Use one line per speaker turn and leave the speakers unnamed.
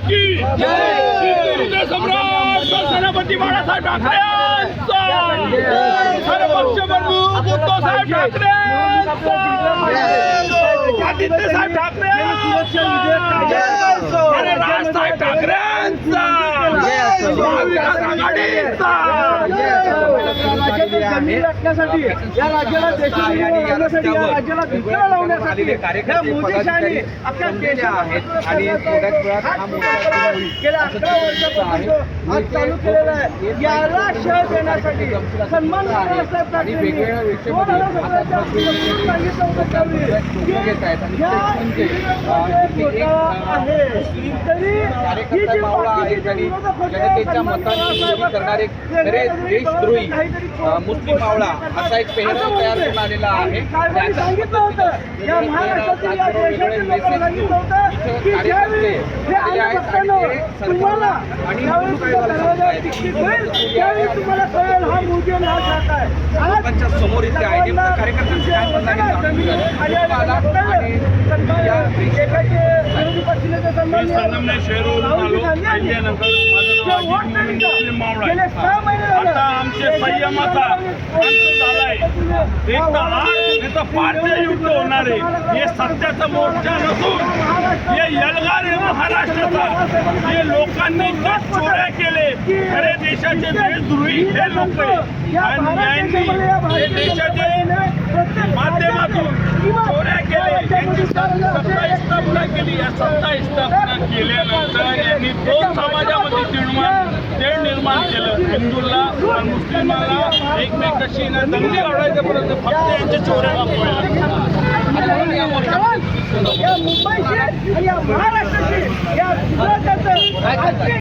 की हिंदुत्व सम्राट सेनापती बाळासाहेब ठाकरेंचा, सर्वपक्ष प्रमुख उद्धवसाहेब ठाकरेंचा, आदित्यसाहेब ठाकरेंचा, राजसाहेब ठाकरेंचा, महाविकास आघाडीचा,
जमीन राखण्यासाठी या राज्याला देशासाठी या राज्याला भिकाला लावण्यासाठी या मोदी शाही अख्ख्या देशात आणि गेल्या 11 वर्षापासून आज चालू केलेला आहे. याला शह देण्यासाठी सन्मान बाळासाहेब ठाकरे सांगितलं होतं त्यावेळी
जनतेच्या मतांनी करणारे खरे देशद्रोही मुस्लिम मावळा असा एक पेहराव तयार करून आलेला आहे.
सांगितलं होतं या महाराष्ट्रातील या देशातील लोकांना सांगितलं होतं की ज्यावेळी हे आलं तुम्हाला आणि त्यावेळी तुम्हाला कळेल हा मोदी आणि हा शाखा आहे.
लोकांच्या समोर इथे आहे नेमकं कार्यकर्त्यांचं काय म्हणणं आहे
विरोधी पक्षनेते सन्माननीय गेले 6 महिने
आता आमचे संयमाचा अंत झालाय. एक तर पार्टी युद्ध होणार आहे. हे सत्याचा मोर्चा नसून हे एल्गार आहे महाराष्ट्राचा. हे लोकांनी जे चोऱ्या केले खरे देशाचे देशद्रोही हे लोक आहे आणि यांनी हे देशाचे माध्यमातून चोऱ्या केले. यांची सत्ता स्थापना केली. या सत्ता स्थापना केल्यानंतर यांनी दोन समाजामध्ये निर्माण केलं. हिंदूला आणि मुस्लिमाला एकमेकाशी दंगली लढायच्यापर्यंत फक्त यांच्या चोऱ्या दाखवायला.
या मुंबईची आणि या महाराष्ट्राची या